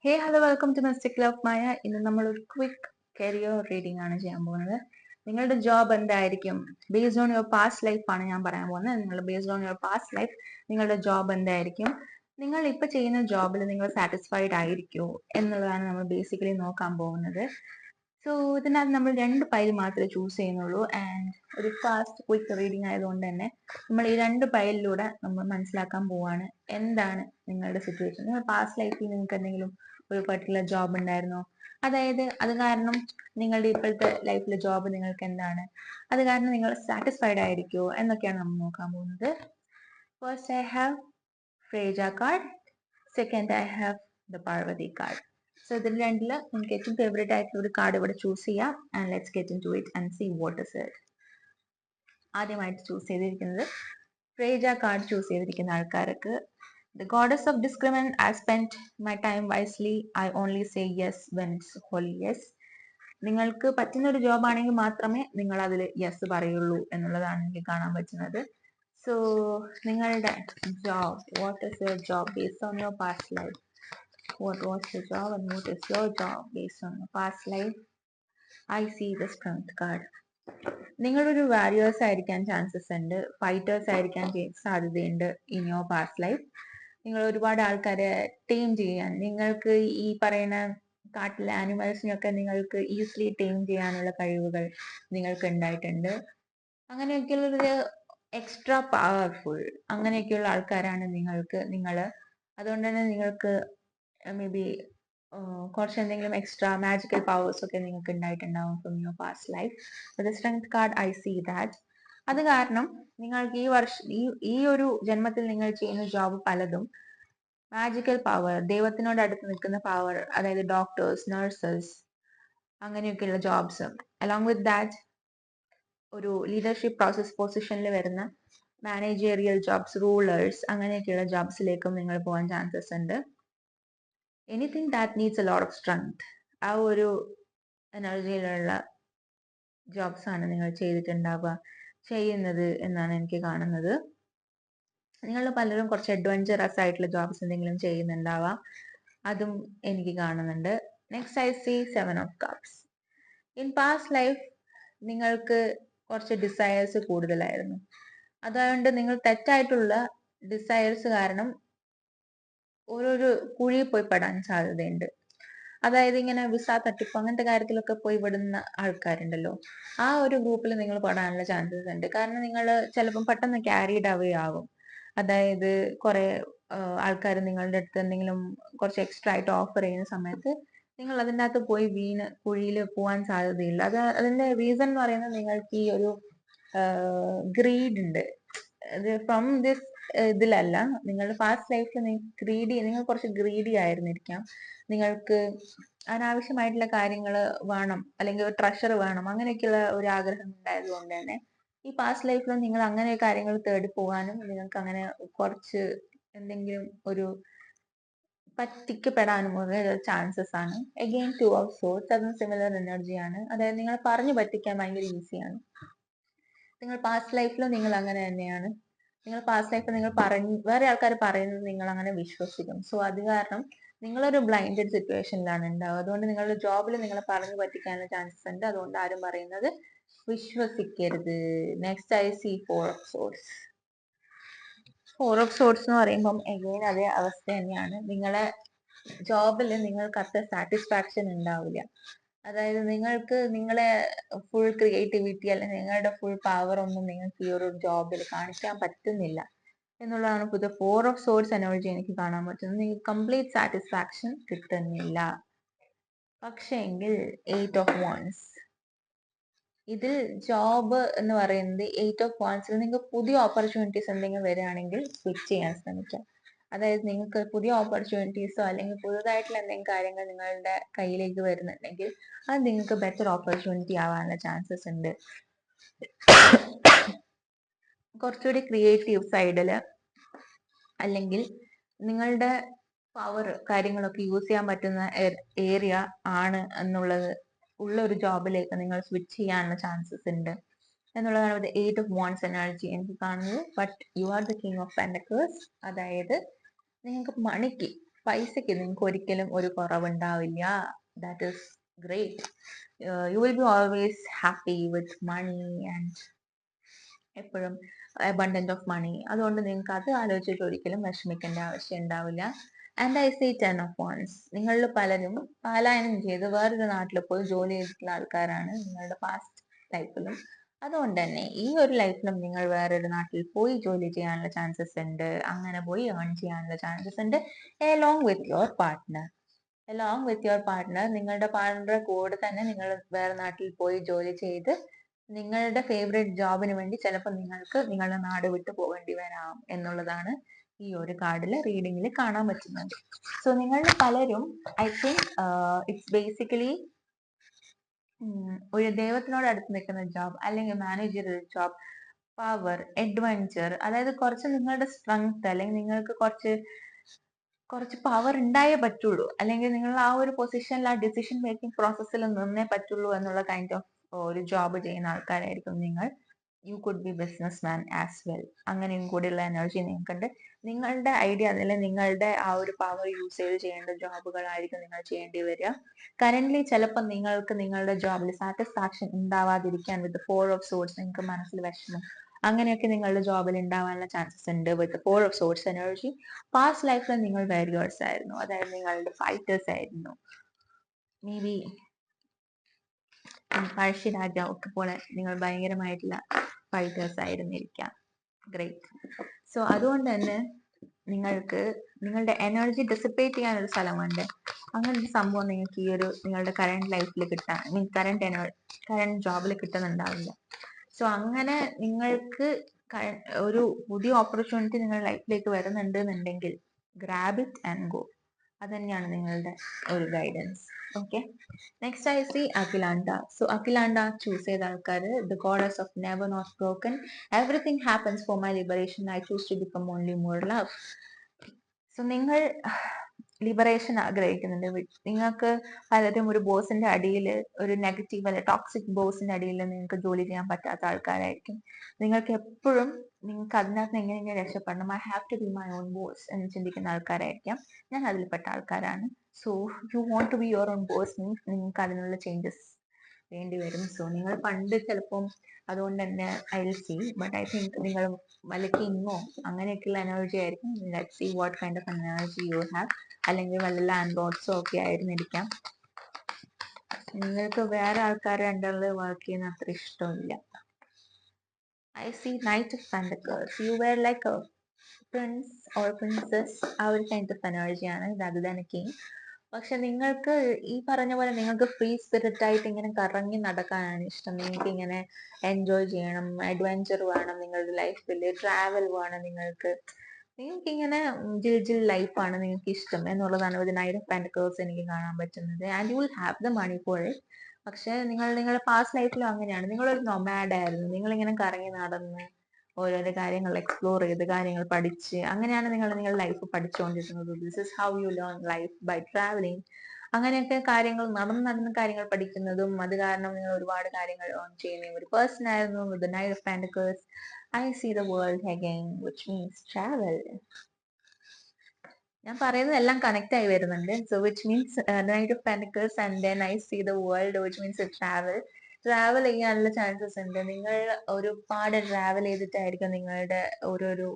Hey hello welcome to mistake of Maya. ഇന്ന് നമ്മൾ ഒരു ക്വിക്ക് കരിയർ റീഡിംഗ് ആണ് ചെയ്യാൻ പോകുന്നത്. നിങ്ങളുടെ ജോബ് എന്തായിരിക്കും? Based on your past life ആണ് ഞാൻ പറയാൻ പോകുന്നത്. നിങ്ങൾ based on your past life നിങ്ങളുടെ ജോബ് എന്തായിരിക്കും? നിങ്ങൾ ഇപ്പൊ ചെയ്യുന്ന ജോബിൽ നിങ്ങൾ സാറ്റിസ്ഫൈഡ് ആയിരിക്കുമോ എന്നുള്ളതാണ് നമ്മൾ ബേസിക്കലി നോക്കാൻ പോകുന്നത്. സോ ഇതിനകത്ത് നമ്മൾ 2 പൈൽ മാത്രമേ ചൂസ് ചെയ്യുന്നുള്ളൂ. ആൻഡ് ഒരു ഫാസ്റ്റ് ക്വിക്ക് റീഡിംഗ് ആയതുകൊണ്ട് തന്നെ നമ്മൾ ഈ 2 പൈലിലൂടെ നമ്മൾ മനസ്സിലാക്കാൻ പോവാണ് എന്താണ് നിങ്ങളുടെ സിറ്റുവേഷൻ. നിങ്ങൾ പാസ്റ്റ് ലൈഫിൽ നിങ്ങൾക്ക് എന്തെങ്കിലും ഒരു പെർട്ടിക്കുലർ ജോബ് ഉണ്ടായിരുന്നോ? അതായത് അത് കാരണം നിങ്ങളുടെ ഇപ്പോഴത്തെ ലൈഫിലെ ജോബ് നിങ്ങൾക്ക് എന്താണ്, അത് കാരണം നിങ്ങൾ സാറ്റിസ്ഫൈഡ് ആയിരിക്കുമോ എന്നൊക്കെയാണ് നമ്മൾ നോക്കാൻ പോകുന്നത്. First I have Freya card, second I have the Parvati card. So ഇതിൽ രണ്ടില് നിങ്ങൾക്ക് ഏറ്റവും ഫേവറേറ്റ് ആയിട്ടുള്ള ഒരു കാർഡ് ഇവിടെ ചൂസ് ചെയ്യാം. And let's get into it and see what is it. ആദ്യമായിട്ട് ചൂസ് ചെയ്തിരിക്കുന്നത് ഫ്രേജ കാർഡ് ചൂസ് ചെയ്തിരിക്കുന്ന ആൾക്കാർക്ക് The goddess of discriminant, I spent my time wisely. I only say yes when it's wholly yes. നിങ്ങൾക്ക് പറ്റുന്ന ഒരു job ആണെങ്കിൽ മാത്രമേ നിങ്ങൾ അതിൽ യെസ് പറയുള്ളൂ എന്നുള്ളതാണ് എനിക്ക് കാണാൻ പറ്റുന്നത്. സോ നിങ്ങളുടെ job, what is your job based on your past life? What was the job and what is your job based on your past life? I see the strength card. നിങ്ങളൊരു warriors ആയിരിക്കാൻ chances ഉണ്ട്, fighters ആയിരിക്കാൻ സാധ്യതയുണ്ട് in your past life. നിങ്ങൾ ഒരുപാട് ആൾക്കാരെ team ചെയ്യാൻ, നിങ്ങൾക്ക് ഈ പറയുന്ന കാട്ടിലെ ആനിമൽസിനൊക്കെ നിങ്ങൾക്ക് ഈസിലി ടീം ചെയ്യാനുള്ള കഴിവുകൾ നിങ്ങൾക്ക് ഉണ്ടായിട്ടുണ്ട്. അങ്ങനെയൊക്കെയുള്ളൊരു എക്സ്ട്രാ പവർഫുൾ അങ്ങനെയൊക്കെയുള്ള ആൾക്കാരാണ് നിങ്ങൾ. അതുകൊണ്ട് തന്നെ നിങ്ങൾക്ക് മേ ബി കുറച്ച് എന്തെങ്കിലും എക്സ്ട്രാ മാജിക്കൽ പവേഴ്സ് ഒക്കെ നിങ്ങൾക്ക് ഉണ്ടായിട്ടുണ്ടാവും from your past life. The strength card I see that. അത് കാരണം നിങ്ങൾക്ക് ഈ ഒരു ജന്മത്തിൽ നിങ്ങൾ ചെയ്യുന്ന ജോബ് പലതും മാജിക്കൽ പവർ, ദൈവത്തിനോട് അടുത്ത് നിൽക്കുന്ന പവർ, അതായത് ഡോക്ടേഴ്സ്, നഴ്സസ്, അങ്ങനെയൊക്കെയുള്ള ജോബ്സ്. അലോങ് വിത്ത് ദാറ്റ് ഒരു ലീഡർഷിപ്പ് പ്രോസസ് പൊസിഷനിൽ വരുന്ന മാനേജറിയൽ ജോബ്സ്, റൂളേഴ്സ്, അങ്ങനെയൊക്കെയുള്ള ജോബ്സിലേക്കും നിങ്ങൾ പോകാൻ ചാൻസസ് ഉണ്ട്. Anything that needs a lot of strength, ആ ഒരു എനർജിയിലുള്ള ജോബ്സ് ആണ് നിങ്ങൾ ചെയ്യുന്നത് എന്നാണ് എനിക്ക് കാണുന്നത്. നിങ്ങൾ പലരും കുറച്ച് അഡ്വഞ്ചറസ് ആയിട്ടുള്ള ജോബ്സ് എന്തെങ്കിലും ചെയ്യുന്നുണ്ടാവാം, അതും എനിക്ക് കാണുന്നുണ്ട്. Next I C 7 of cups. In past life നിങ്ങൾക്ക് കുറച്ച് ഡിസയേഴ്സ് കൂടുതലായിരുന്നു. അതുകൊണ്ട് നിങ്ങൾ തെറ്റായിട്ടുള്ള ഡിസയേഴ്സ് കാരണം ഓരോരോ കുഴിയിൽ പോയി പെടാൻ സാധ്യതയുണ്ട്. അതായത് ഇങ്ങനെ വിസ തട്ടിപ്പ് അങ്ങനത്തെ കാര്യത്തിലൊക്കെ പോയി വിടുന്ന ആൾക്കാരുണ്ടല്ലോ, ആ ഒരു ഗ്രൂപ്പിൽ നിങ്ങൾ പെടാനുള്ള ചാൻസസ് ഉണ്ട്. കാരണം നിങ്ങൾ ചിലപ്പം പെട്ടെന്ന് ക്യാരിഡ് അവേ ആകും. അതായത് കുറെ ആൾക്കാർ നിങ്ങളുടെ അടുത്ത് എന്തെങ്കിലും കുറച്ച് എക്സ്ട്രാ ആയിട്ട് ഓഫർ ചെയ്യുന്ന സമയത്ത് നിങ്ങൾ അതിൻ്റെ അകത്ത് പോയി വീണ് കുഴിയിൽ പോകാൻ സാധ്യതയില്ല. അതിന്റെ റീസൺ എന്ന് പറയുന്നത് നിങ്ങൾക്ക് ഈ ഒരു ഗ്രീഡ് ഉണ്ട്. ഫ്രം ദിസ് ഇതിലല്ല, നിങ്ങളുടെ പാസ്റ്റ് ലൈഫിൽ നിങ്ങൾ കുറച്ച് ഗ്രീഡി ആയിരുന്നിരിക്കാം. നിങ്ങൾക്ക് അനാവശ്യമായിട്ടുള്ള കാര്യങ്ങൾ വേണം, അല്ലെങ്കിൽ ഒരു ട്രഷർ വേണം, അങ്ങനെയൊക്കെയുള്ള ഒരു ആഗ്രഹം ഉണ്ടായത് കൊണ്ട് തന്നെ ഈ പാസ്റ്റ് ലൈഫിൽ നിങ്ങൾ അങ്ങനെ കാര്യങ്ങൾ തേടി പോകാനും നിങ്ങൾക്ക് അങ്ങനെ കുറച്ച് എന്തെങ്കിലും ഒരു പറ്റിക്കപ്പെടാനും ചാൻസസ് ആണ്. അഗെയിൻ 2 ഓഫ് സോർഡ്സ്, അതും സിമിലർ എനർജിയാണ്. അതായത് നിങ്ങളെ പറഞ്ഞു പറ്റിക്കാൻ ഭയങ്കര ഈസിയാണ്. നിങ്ങൾ പാസ്റ്റ് ലൈഫിലും നിങ്ങൾ അങ്ങനെ തന്നെയാണ്. നിങ്ങൾ പാസ്റ്റ് ലൈഫിൽ നിങ്ങൾ വേറെ ആൾക്കാർ പറയുന്നത് നിങ്ങൾ അങ്ങനെ വിശ്വസിക്കും. സോ അത് കാരണം നിങ്ങളൊരു ബ്ലൈൻഡഡ് സിറ്റുവേഷനിലാണ് ഉണ്ടാവുക. അതുകൊണ്ട് നിങ്ങളുടെ ജോബിൽ നിങ്ങളെ പറഞ്ഞു പറ്റിക്കാനുള്ള ചാൻസസ് ഉണ്ട്. അതുകൊണ്ട് ആരും പറയുന്നത് വിശ്വസിക്കരുത്. Next I C 4 of swords. 4 of swords എന്ന് പറയുമ്പം എഗെയിൻ അതേ അവസ്ഥ തന്നെയാണ്. നിങ്ങളെ ജോബിൽ നിങ്ങൾക്ക് അത്ര സാറ്റിസ്ഫാക്ഷൻ ഉണ്ടാവില്ല. അതായത് നിങ്ങൾക്ക് നിങ്ങളെ ഫുൾ ക്രിയേറ്റിവിറ്റി അല്ലെങ്കിൽ നിങ്ങളുടെ ഫുൾ പവർ ഒന്നും നിങ്ങൾക്ക് ഈ ഒരു ജോബിൽ കാണിക്കാൻ പറ്റുന്നില്ല എന്നുള്ളതാണ് പുതിയ 4 ഓഫ് സോർഡ്സ് എനർജി എനിക്ക് കാണാൻ പറ്റുന്നത്. നിങ്ങൾക്ക് കംപ്ലീറ്റ് സാറ്റിസ്ഫാക്ഷൻ കിട്ടുന്നില്ല. പക്ഷെങ്കിൽ 8 ഓഫ് വാൻസ്, ഇതിൽ ജോബ് എന്ന് പറയുന്നത് 8 ഓഫ് വാൻസിൽ നിങ്ങൾക്ക് പുതിയ ഓപ്പർച്യൂണിറ്റീസ് എന്തെങ്കിലും വരികയാണെങ്കിൽ സ്വിച്ച് ചെയ്യാൻ ശ്രമിക്കാം. അതായത് നിങ്ങൾക്ക് പുതിയ ഓപ്പർച്യൂണിറ്റീസോ അല്ലെങ്കിൽ പുതുതായിട്ടുള്ള എന്തെങ്കിലും കാര്യങ്ങൾ നിങ്ങളുടെ കയ്യിലേക്ക് വരുന്നുണ്ടെങ്കിൽ അത് നിങ്ങൾക്ക് ബെറ്റർ ഓപ്പർച്യൂണിറ്റി ആവാനുള്ള ചാൻസസ് ഉണ്ട്. കുറച്ചുകൂടി ക്രിയേറ്റീവ് സൈഡിൽ അല്ലെങ്കിൽ നിങ്ങളുടെ പവർ കാര്യങ്ങളൊക്കെ യൂസ് ചെയ്യാൻ പറ്റുന്ന ഏരിയ ആണ് എന്നുള്ളത് ഉള്ള ഒരു ജോബിലേക്ക് നിങ്ങൾ സ്വിച്ച് ചെയ്യാനുള്ള ചാൻസസ് ഉണ്ട് എന്നുള്ളതാണ് 8 ഓഫ് വാൻസ് എനർജി എനിക്ക് കാണുന്നത്. But you are the king of pentacles, അതായത് നിങ്ങൾക്ക് മണിക്ക് പൈസയ്ക്ക് നിങ്ങൾക്ക് ഒരിക്കലും ഒരു കുറവുണ്ടാവില്ല. That is great. You will be always happy with money and എപ്പോഴും abundant ഓഫ് മണി. അതുകൊണ്ട് നിങ്ങൾക്ക് അത് ആലോചിച്ചിട്ട് ഒരിക്കലും വിഷമിക്കേണ്ട ആവശ്യം ഉണ്ടാവില്ല. And I say 10 of wands. നിങ്ങളിൽ പലരും പലായനം ചെയ്ത് വേറൊരു നാട്ടിൽ പോയി ജോലി ചെയ്തിട്ടുള്ള ആൾക്കാരാണ് നിങ്ങളുടെ പാസ്റ്റ് ലൈഫിലും. അതുകൊണ്ട് തന്നെ ഈ ഒരു ലൈഫിലും നിങ്ങൾ വേറൊരു നാട്ടിൽ പോയി ജോലി ചെയ്യാനുള്ള ചാൻസസ് ഉണ്ട്. അങ്ങനെ പോയി ഏൺ ചെയ്യാനുള്ള ചാൻസസ് ഉണ്ട്. along with your partner. along with your partner, നിങ്ങളുടെ പാർട്ണറുടെ കൂടെ തന്നെ നിങ്ങൾ വേറെ നാട്ടിൽ പോയി ജോലി ചെയ്ത് നിങ്ങളുടെ ഫേവറേറ്റ് ജോബിന് വേണ്ടി ചിലപ്പോൾ നിങ്ങൾക്ക് നിങ്ങളുടെ നാട് വിട്ടു പോകേണ്ടി വരാം എന്നുള്ളതാണ് ഈ ഒരു കാർഡില് റീഡിങ്ങിൽ കാണാൻ പറ്റുന്നത്. സോ നിങ്ങളിൽ പലരും ഐ തിങ്ക് ഇറ്റ്സ് ബേസിക്കലി ഒരു ദൈവത്തിനോട് അടുത്ത് നിൽക്കുന്ന ജോബ്, അല്ലെങ്കിൽ മാനേജറിയൽ ജോബ്, പവർ, അഡ്വഞ്ചർ, അതായത് കുറച്ച് നിങ്ങളുടെ സ്ട്രെങ്ത് അല്ലെങ്കിൽ നിങ്ങൾക്ക് കുറച്ച് പവർ ഉണ്ടായേ പറ്റുള്ളൂ, അല്ലെങ്കിൽ നിങ്ങൾ ആ ഒരു പൊസിഷനിൽ ആ ഡിസിഷൻ മേക്കിംഗ് പ്രോസസ്സിൽ നിന്നേ പറ്റുള്ളൂ എന്നുള്ള കൈൻഡ് ഓഫ് ഒരു ജോബ് ചെയ്യുന്ന ആൾക്കാരായിരിക്കും നിങ്ങൾ. You could be business man as well. അങ്ങനെയും കൂടിയുള്ള എനർജി നിങ്ങൾക്കുണ്ട്. നിങ്ങളുടെ ഐഡിയ അല്ലെങ്കിൽ നിങ്ങളുടെ ആ ഒരു പവർ യൂസ് ചെയ്ത് ചെയ്യേണ്ട ജോബുകളായിരിക്കും നിങ്ങൾ ചെയ്യേണ്ടി വരിക. കറന്റ്ലി ചിലപ്പോൾ നിങ്ങൾക്ക് നിങ്ങളുടെ ജോബിൽ സാറ്റിസ്ഫാക്ഷൻ ഉണ്ടാവാതിരിക്കാൻ വിത്ത് 4 of swords, നിങ്ങൾക്ക് മനസ്സിൽ വിഷമം അങ്ങനെയൊക്കെ നിങ്ങളുടെ ജോബിൽ ഉണ്ടാവാനുള്ള ചാൻസസ് ഉണ്ട് വിത്ത് 4 of swords എനർജി. പാസ്റ്റ് ലൈഫിൽ നിങ്ങൾ വാരിയേഴ്സ് ആയിരുന്നു, അതായത് നിങ്ങളുടെ ഫൈറ്റേഴ്സ് ആയിരുന്നു. മേ ബി പഴശ്ശിരാജാവൊക്കെ പോലെ നിങ്ങൾ ഭയങ്കരമായിട്ടുള്ള ഫൈറ്റേഴ്സ് ആയിരുന്നിരിക്കാം. ഗ്രേറ്റ്. സോ അതുകൊണ്ട് തന്നെ നിങ്ങൾക്ക് നിങ്ങളുടെ എനർജി ഡിസിപ്പേറ്റ് ചെയ്യാനൊരു സ്ഥലമുണ്ട്. അങ്ങനെ ഒരു സംഭവം നിങ്ങൾക്ക് ഈ ഒരു നിങ്ങളുടെ കറന്റ് ലൈഫിൽ കിട്ടാൻ കറന്റ് ജോബിൽ കിട്ടുന്നുണ്ടാവില്ല. സോ അങ്ങനെ നിങ്ങൾക്ക് ഒരു പുതിയ ഓപ്പർച്യൂണിറ്റി നിങ്ങളുടെ ലൈഫിലേക്ക് വരുന്നുണ്ട് എന്നുണ്ടെങ്കിൽ ഗ്രാബ് ഇറ്റ് ആൻഡ് ഗോ. അത് തന്നെയാണ് നിങ്ങളുടെ ഒരു guidance. Okay, next I see Akhilanda. So Akhilanda choose ചെയ്ത ആൾക്കാർ the goddess of never not broken, everything happens for my liberation, I choose to become only more love. So നിങ്ങൾ ലിബറേഷൻ ആഗ്രഹിക്കുന്നുണ്ട്. നിങ്ങൾക്ക് പലരും ഒരു ബോസിന്റെ അടിയിൽ, ഒരു നെഗറ്റീവ് അല്ലെ ടോക്സിക് ബോസിന്റെ അടിയിൽ നിങ്ങൾക്ക് ജോലി ചെയ്യാൻ പറ്റാത്ത ആൾക്കാരായിരിക്കും. നിങ്ങൾക്ക് എപ്പോഴും നിങ്ങൾക്ക് അതിനകത്ത് എങ്ങനെ രക്ഷപ്പെടണം, I have to be my own boss എന്ന് ചിന്തിക്കുന്ന ആൾക്കാരായിരിക്കാം. ഞാൻ അതിൽപ്പെട്ട ആൾക്കാരാണ്. So you want to be your own boss means നിങ്ങൾക്ക് അതിനുള്ള ചേഞ്ചസ് വേണ്ടി വരും. സോ നിങ്ങൾ പണ്ട് ചിലപ്പം അതുകൊണ്ട് തന്നെ I will see, but I think നിങ്ങൾ വല്ല കിങ്ങോ അങ്ങനെയൊക്കെയുള്ള എനർജി ആയിരിക്കും. Let see what kind of energy you have. അല്ലെങ്കിൽ വല്ല ലാൻഡ് ലോഡ്സോ ഒക്കെ ആയിരുന്നിരിക്കാം. നിങ്ങൾക്ക് വേറെ ആൾക്കാരെ അണ്ടറിൽ വർക്ക് ചെയ്യുന്ന അത്ര ഇഷ്ടമില്ല. I see knight of pentacles. You were like a prince or princess. ആ ഒരു കൈൻഡ് ഓഫ് എനർജിയാണ് rather than a king. പക്ഷെ നിങ്ങൾക്ക് ഈ പറഞ്ഞ പോലെ നിങ്ങൾക്ക് ഫ്രീ സ്പിരിറ്റ് ആയിട്ട് ഇങ്ങനെ കറങ്ങി നടക്കാനാണ് ഇഷ്ടം. നിങ്ങൾക്ക് ഇങ്ങനെ എൻജോയ് ചെയ്യണം, അഡ്വഞ്ചർ വേണം നിങ്ങളുടെ ലൈഫിൽ, ട്രാവൽ വേണം നിങ്ങൾക്ക് ഇങ്ങനെ ജിൽ ലൈഫാണ് നിങ്ങൾക്ക് ഇഷ്ടം എന്നുള്ളതാണ് ഒരു നൈറ്റ് ഓഫ് പെന്റക്കിൾസ് എനിക്ക് കാണാൻ പറ്റുന്നത്. And you will have the money for it. പക്ഷെ നിങ്ങളുടെ പാസ്റ്റ് ലൈഫിലും അങ്ങനെയാണ്. നിങ്ങളൊരു നൊമാഡ് ആയിരുന്നു. നിങ്ങളിങ്ങനെ കറങ്ങി നടന്ന് ഓരോരോ കാര്യങ്ങൾ എക്സ്പ്ലോർ ചെയ്ത് കാര്യങ്ങൾ പഠിച്ച് അങ്ങനെയാണ് നിങ്ങളുടെ ലൈഫ് പഠിച്ചുകൊണ്ടിരുന്നത്. This is how you learn life, by travelling. അങ്ങനെയൊക്കെ കാര്യങ്ങൾ നടന്ന് കാര്യങ്ങൾ പഠിക്കുന്നതും അത് കാരണം നിങ്ങൾ ഒരുപാട് കാര്യങ്ങൾ ഏൺ ചെയ്യുന്ന ഒരു പേഴ്സൺ ആയിരുന്നു. With knight of pentacles I see the world again, which means travel. ഞാൻ പറയുന്നതെല്ലാം കണക്ട് ആയി വരുന്നുണ്ട്. So which means knight of pentacles and then I see the world, which means travel. Travel ചെയ്യാനുള്ള chances ഉണ്ട്. നിങ്ങൾ ഒരുപാട് travel ചെയ്തിട്ടായിരിക്കും നിങ്ങളുടെ ഓരോരോ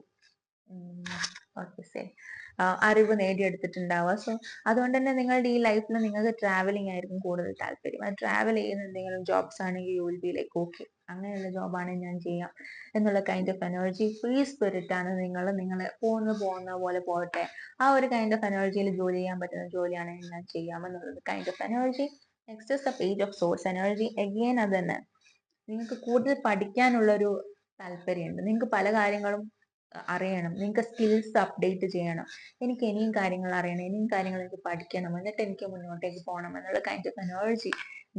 അറിവ് നേടിയെടുത്തിട്ടുണ്ടാവുക. സോ അതുകൊണ്ട് തന്നെ നിങ്ങളുടെ ഈ ലൈഫിൽ നിങ്ങൾക്ക് ട്രാവലിംഗ് ആയിരിക്കും കൂടുതൽ താല്പര്യം. അത് ട്രാവൽ ചെയ്യുന്ന എന്തെങ്കിലും ജോബ്സ് ആണെങ്കിൽ U will be like okay, അങ്ങനെയുള്ള ജോബാണെങ്കിൽ ഞാൻ ചെയ്യാം എന്നുള്ള kind of energy. Free spirit ആണ് നിങ്ങൾ പോകുന്ന പോലെ പോകട്ടെ, ആ ഒരു കൈൻഡ് ഓഫ് എനർജിയിൽ ജോലി ചെയ്യാൻ പറ്റുന്ന ജോലിയാണെങ്കിൽ ഞാൻ ചെയ്യാം എന്നുള്ളത് kind of energy. Next is the page of source energy. Again അത് തന്നെ, നിങ്ങൾക്ക് കൂടുതൽ പഠിക്കാനുള്ളൊരു താല്പര്യമുണ്ട്. നിങ്ങൾക്ക് പല കാര്യങ്ങളും അറിയണം, നിങ്ങൾക്ക് സ്കിൽസ് അപ്ഡേറ്റ് ചെയ്യണം. എനിക്ക് ഇനിയും കാര്യങ്ങൾ അറിയണം, ഇനിയും കാര്യങ്ങൾ എനിക്ക് പഠിക്കണം, എന്നിട്ട് എനിക്ക് മുന്നോട്ടേക്ക് പോകണം എന്നുള്ള കൈൻഡ് ഓഫ് എനർജി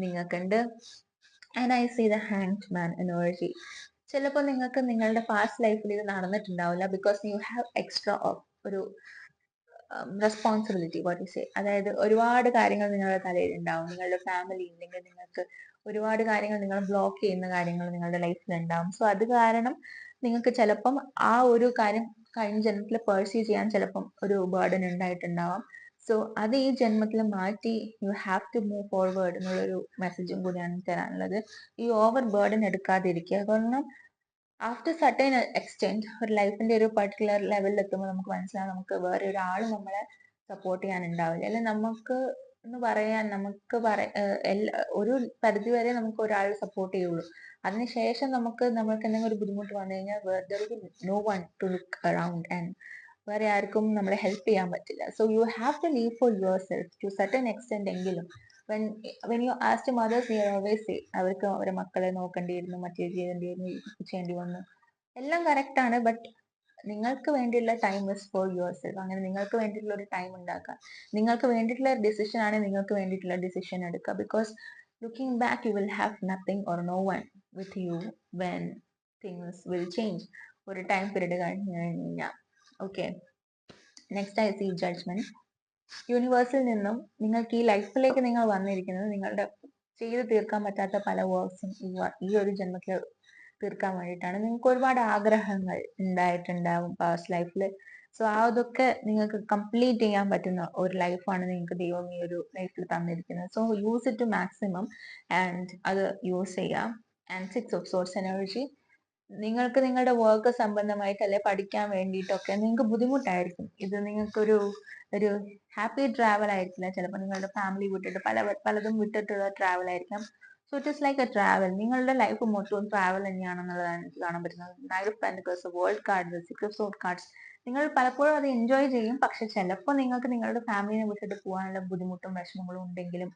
നിങ്ങൾക്കുണ്ട്. And I see the hanged man energy. ചിലപ്പോൾ നിങ്ങൾക്ക് നിങ്ങളുടെ പാസ്റ്റ് ലൈഫിൽ ഇത് നടന്നിട്ടുണ്ടാവില്ല, ബിക്കോസ് യു ഹാവ് എക്സ്ട്രാ ഒരു റെസ്പോൺസിബിലിറ്റി വാട്ട് യു സേ. അതായത് ഒരുപാട് കാര്യങ്ങൾ നിങ്ങളുടെ തലയിൽ ഉണ്ടാവും. നിങ്ങളുടെ ഫാമിലി ഉണ്ടെങ്കിൽ നിങ്ങൾക്ക് ഒരുപാട് കാര്യങ്ങൾ നിങ്ങൾ ബ്ലോക്ക് ചെയ്യുന്ന കാര്യങ്ങൾ നിങ്ങളുടെ ലൈഫിൽ ഉണ്ടാവും. സോ അത് കാരണം നിങ്ങൾക്ക് ചിലപ്പം ആ ഒരു കാര്യം കഴിഞ്ഞ ജന്മത്തിൽ പെർസീവ് ചെയ്യാൻ ചിലപ്പം ഒരു ബേർഡൻ ഉണ്ടായിട്ടുണ്ടാവാം. സോ അത് ഈ ജന്മത്തിൽ മാറ്റി you have to move forward എന്നുള്ളൊരു മെസ്സേജും കൂടിയാണ് തരാനുള്ളത്. ഈ ഓവർ ബേർഡൻ എടുക്കാതിരിക്കുക. കാരണം ആഫ്റ്റർ സർട്ടൈൻ എക്സ്റ്റെൻറ്റ് ഒരു ലൈഫിന്റെ ഒരു പർട്ടിക്കുലർ ലെവലിൽ എത്തുമ്പോൾ നമുക്ക് മനസ്സിലാവും നമുക്ക് വേറെ ഒരാൾ നമ്മളെ സപ്പോർട്ട് ചെയ്യാൻ ഉണ്ടാവില്ല. അല്ലെ നമുക്ക് എന്ന് പറയാൻ ഒരു പരിധി വരെ നമുക്ക് ഒരാൾ സപ്പോർട്ട് ചെയ്യുള്ളൂ. അതിനുശേഷം നമ്മൾക്ക് എന്തെങ്കിലും ഒരു ബുദ്ധിമുട്ട് വന്നു കഴിഞ്ഞാൽ there will be no one to look around and വേറെ ആർക്കും നമ്മളെ ഹെൽപ്പ് ചെയ്യാൻ പറ്റില്ല. So you have to leave for yourself to certain extent എങ്കിലും. when you ask mothers, they always say അവർക്ക് അവരുടെ മക്കളെ നോക്കേണ്ടിയിരുന്നു, മറ്റേ ചെയ്യേണ്ടി വന്നു, എല്ലാം കറക്റ്റ് ആണ്. ബട്ട് നിങ്ങൾക്ക് വേണ്ടിയുള്ള time is for your self. അങ്ങനെ നിങ്ങൾക്ക് വേണ്ടിയിട്ടുള്ള ഒരു ടൈം ഉണ്ടാക്കുക. നിങ്ങൾക്ക് വേണ്ടിയിട്ടുള്ള ഡിസിഷൻ ആണ് നിങ്ങൾക്ക് വേണ്ടിയിട്ടുള്ള ഡിസിഷൻ എടുക്കുക. Because looking back you will have nothing or no one with you when things will change. ഒരു ടൈം പീരീഡ് കഴിഞ്ഞു കഴിഞ്ഞാൽ. Okay, next I see judgement. യൂണിവേഴ്സിൽ നിന്നും നിങ്ങൾക്ക് ഈ ലൈഫിലേക്ക് നിങ്ങൾ വന്നിരിക്കുന്നത് നിങ്ങളുടെ ചെയ്ത് തീർക്കാൻ പറ്റാത്ത പല വർക്ക്സും ഈ ഒരു ജന്മത്തിൽ തീർക്കാൻ വേണ്ടിയിട്ടാണ്. നിങ്ങൾക്ക് ഒരുപാട് ആഗ്രഹങ്ങൾ ഉണ്ടായിട്ടുണ്ടാവും പാസ്റ്റ് ലൈഫിൽ. സോ അതൊക്കെ നിങ്ങൾക്ക് കംപ്ലീറ്റ് ചെയ്യാൻ പറ്റുന്ന ഒരു ലൈഫാണ് നിങ്ങൾക്ക് ദൈവം ഈ ഒരു ലൈഫിൽ തന്നിരിക്കുന്നത്. So use it to maximum and അത് യൂസ് ചെയ്യാം. And 6 of source energy. നിങ്ങൾക്ക് നിങ്ങളുടെ വർക്ക് സംബന്ധമായിട്ട് അല്ലെ പഠിക്കാൻ വേണ്ടിയിട്ടൊക്കെ നിങ്ങൾക്ക് ബുദ്ധിമുട്ടായിരിക്കും. ഇത് നിങ്ങൾക്കൊരു ഒരു ഹാപ്പി ട്രാവൽ ആയിരിക്കില്ല. ചിലപ്പോൾ നിങ്ങളുടെ ഫാമിലി വിട്ടിട്ട് പലതും വിട്ടിട്ടുള്ള ട്രാവൽ ആയിരിക്കാം. So it is like A travel. നിങ്ങളുടെ ലൈഫ് മൊത്തവും ട്രാവൽ തന്നെയാണെന്നുള്ളതാണ് എനിക്ക് കാണാൻ പറ്റുന്നത്. Night of pentacles, world card, 6 of soared cards. നിങ്ങൾ പലപ്പോഴും അത് എൻജോയ് ചെയ്യും. പക്ഷെ ചിലപ്പോൾ നിങ്ങൾക്ക് നിങ്ങളുടെ ഫാമിലിനെ വിട്ടിട്ട് പോകാനുള്ള ബുദ്ധിമുട്ടും വിഷമങ്ങളും ഉണ്ടെങ്കിലും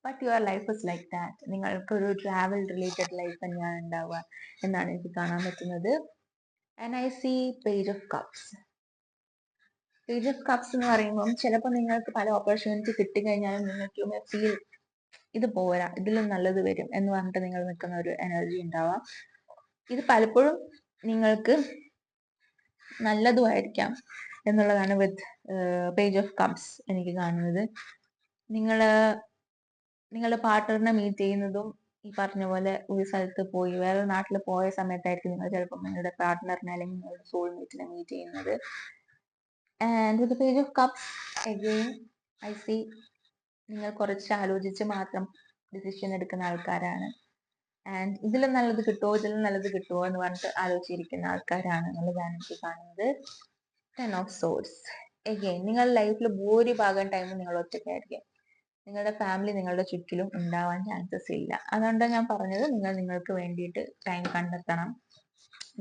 but your life is like that. നിങ്ങൾക്കൊരു ട്രാവൽ റിലേറ്റഡ് ലൈഫ് തന്നെയാണ് ഉണ്ടാവുക എന്നാണ് എനിക്ക് കാണാൻ പറ്റുന്നത്. And I see page of cups. Page of cups എന്ന് പറയുമ്പോൾ ചിലപ്പോൾ നിങ്ങൾക്ക് പല ഓപ്പർച്യൂണിറ്റി കിട്ടിക്കഴിഞ്ഞാലും നിങ്ങൾക്ക് ഫീൽ ഇത് പോരാ, ഇതിലും നല്ലത് വരും എന്ന് പറഞ്ഞിട്ട് നിങ്ങൾ നിൽക്കുന്ന ഒരു എനർജി ഉണ്ടാവാം. ഇത് പലപ്പോഴും നിങ്ങൾക്ക് നല്ലതുമായിരിക്കാം എന്നുള്ളതാണ് വിത്ത് പേജ് ഓഫ് കപ്സ് എനിക്ക് കാണുന്നത്. നിങ്ങളുടെ പാർട്ട്ണറിനെ മീറ്റ് ചെയ്യുന്നതും ഈ പറഞ്ഞ പോലെ ഒരു സ്ഥലത്ത് പോയി വേറെ നാട്ടിൽ പോയ സമയത്തായിരിക്കും നിങ്ങൾ ചിലപ്പോൾ നിങ്ങളുടെ പാർട്ട്ണറിനെ അല്ലെങ്കിൽ നിങ്ങളുടെ സോൾമേറ്റിനെ മീറ്റ് ചെയ്യുന്നത്. And with page of cups again I C നിങ്ങൾ കുറച്ച് ആലോചിച്ച് മാത്രം ഡിസിഷൻ എടുക്കുന്ന ആൾക്കാരാണ്. ആൻഡ് ഇതിലും നല്ലത് കിട്ടുമോ എന്ന് പറഞ്ഞിട്ട് ആലോചിച്ചിരിക്കുന്ന ആൾക്കാരാണ് എന്നുള്ളതാണ് എനിക്ക് കാണുന്നത്. 10 ഓഫ് സോഴ്സ്. അഗെയിൻ നിങ്ങളുടെ ലൈഫിൽ ഭൂരിഭാഗം ടൈമും നിങ്ങൾ ഒറ്റയ്ക്കായിരിക്കും. നിങ്ങളുടെ ഫാമിലി നിങ്ങളുടെ ചുറ്റിലും ഉണ്ടാവാൻ ചാൻസസ് ഇല്ല. അതുകൊണ്ടാണ് ഞാൻ പറഞ്ഞത് നിങ്ങൾക്ക് വേണ്ടിയിട്ട് ടൈം കണ്ടെത്തണം.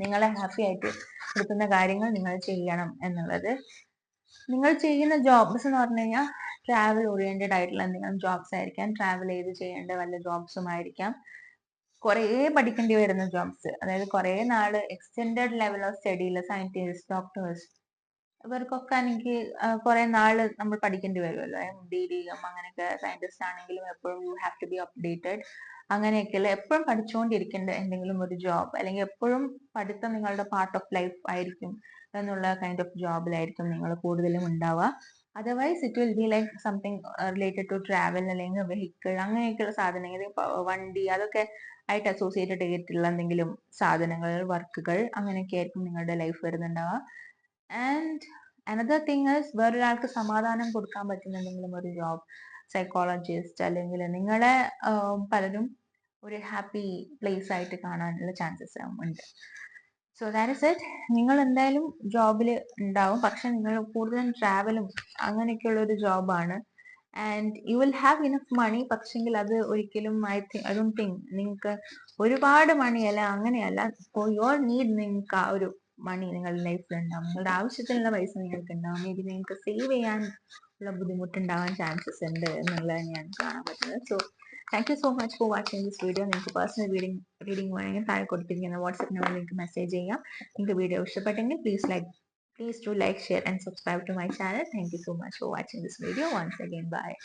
നിങ്ങളെ ഹാപ്പി ആയിട്ട് എടുക്കുന്ന കാര്യങ്ങൾ നിങ്ങൾ ചെയ്യണം എന്നുള്ളത്. നിങ്ങൾ ചെയ്യുന്ന ജോബ്സ് എന്ന് പറഞ്ഞു കഴിഞ്ഞാൽ ട്രാവൽ ഓറിയന്റഡ് ആയിട്ടുള്ള എന്തെങ്കിലും ജോബ്സ് ആയിരിക്കാം. ട്രാവൽ ചെയ്ത് ചെയ്യേണ്ട വല്ല ജോബ്സും ആയിരിക്കാം. കുറേ പഠിക്കേണ്ടി വരുന്ന ജോബ്സ്, അതായത് കുറേ നാള് എക്സ്റ്റെൻഡഡ് ലെവൽ ഓഫ് സ്റ്റഡിയിൽ സയന്റിസ്റ്റ്, ഡോക്ടേഴ്സ്, ഇവർക്കൊക്കെ എനിക്ക് കുറെ നാള് നമ്മൾ പഠിക്കേണ്ടി വരുമല്ലോ. MD, DM അങ്ങനെയൊക്കെ. സയന്റിസ്റ്റ് ആണെങ്കിലും എപ്പോഴും you have to be updated. അങ്ങനെയൊക്കെയുള്ള എപ്പോഴും പഠിച്ചുകൊണ്ടിരിക്കേണ്ട എന്തെങ്കിലും ഒരു ജോബ്, അല്ലെങ്കിൽ എപ്പോഴും പഠിത്തം നിങ്ങളുടെ പാർട്ട് ഓഫ് ലൈഫ് ആയിരിക്കും എന്നുള്ള കൈൻഡ് ഓഫ് ജോബിലായിരിക്കും നിങ്ങൾ കൂടുതലും ഉണ്ടാവുക. Otherwise it will be like something related to travel, അല്ലെങ്കിൽ വെഹിക്കിൾ, അങ്ങനെയൊക്കെയുള്ള സാധനങ്ങൾ, വണ്ടി, അതൊക്കെ ആയിട്ട് അസോസിയേറ്റഡ് ചെയ്തിട്ടുള്ള എന്തെങ്കിലും സാധനങ്ങൾ, വർക്കുകൾ, അങ്ങനെയൊക്കെ ആയിരിക്കും നിങ്ങളുടെ ലൈഫ് വരുന്നുണ്ടാവുക. ആൻഡ് അനദർ തിങ് ഈസ് വേറൊരാൾക്ക് സമാധാനം കൊടുക്കാൻ പറ്റുന്ന എന്തെങ്കിലും ഒരു ജോബ്, സൈക്കോളജിസ്റ്റ്, അല്ലെങ്കിൽ നിങ്ങളെ പലരും ഒരു ഹാപ്പി പ്ലേസ് ആയിട്ട് കാണാനുള്ള ചാൻസസ് ഉണ്ട്. So that is it. നിങ്ങൾ എന്തായാലും ജോബിൽ ഉണ്ടാവും, പക്ഷെ നിങ്ങൾ കൂടുതലും ട്രാവലും അങ്ങനെയൊക്കെയുള്ള ഒരു ജോബാണ്. And you will have enough money. പക്ഷെങ്കിൽ അത് ഒരിക്കലും ഐ ഡോണ്ട് തിങ്ക് നിങ്ങൾക്ക് ഒരുപാട് മണിയല്ല, അങ്ങനെയല്ല. ഫോർ യുവർ നീഡ് നിങ്ങൾക്ക് ആ ഒരു മണി നിങ്ങളുടെ ലൈഫിൽ ഉണ്ടാവും. നിങ്ങളുടെ ആവശ്യത്തിനുള്ള പൈസ നിങ്ങൾക്ക് ഉണ്ടാവും. മേ ബി നിങ്ങൾക്ക് സേവ് ചെയ്യാൻ ഉള്ള ബുദ്ധിമുട്ടുണ്ടാവാൻ ചാൻസസ് ഉണ്ട് എന്നുള്ളതാണ് ഞാൻ കാണാൻ പറ്റുന്നത്. So thank you so much for watching this video. നിങ്ങൾക്ക് പേഴ്സണൽ റീഡിംഗ് വേണമെങ്കിൽ താഴെ കൊടുത്തിരിക്കുന്ന വാട്സ്ആപ്പ് നമ്പറിൽ നിങ്ങൾക്ക് മെസ്സേജ് ചെയ്യാം. നിങ്ങൾക്ക് വീഡിയോ ഇഷ്ടപ്പെട്ടെങ്കിൽ please do like, share and subscribe to my channel. Thank you so much for watching this video once again. Bye.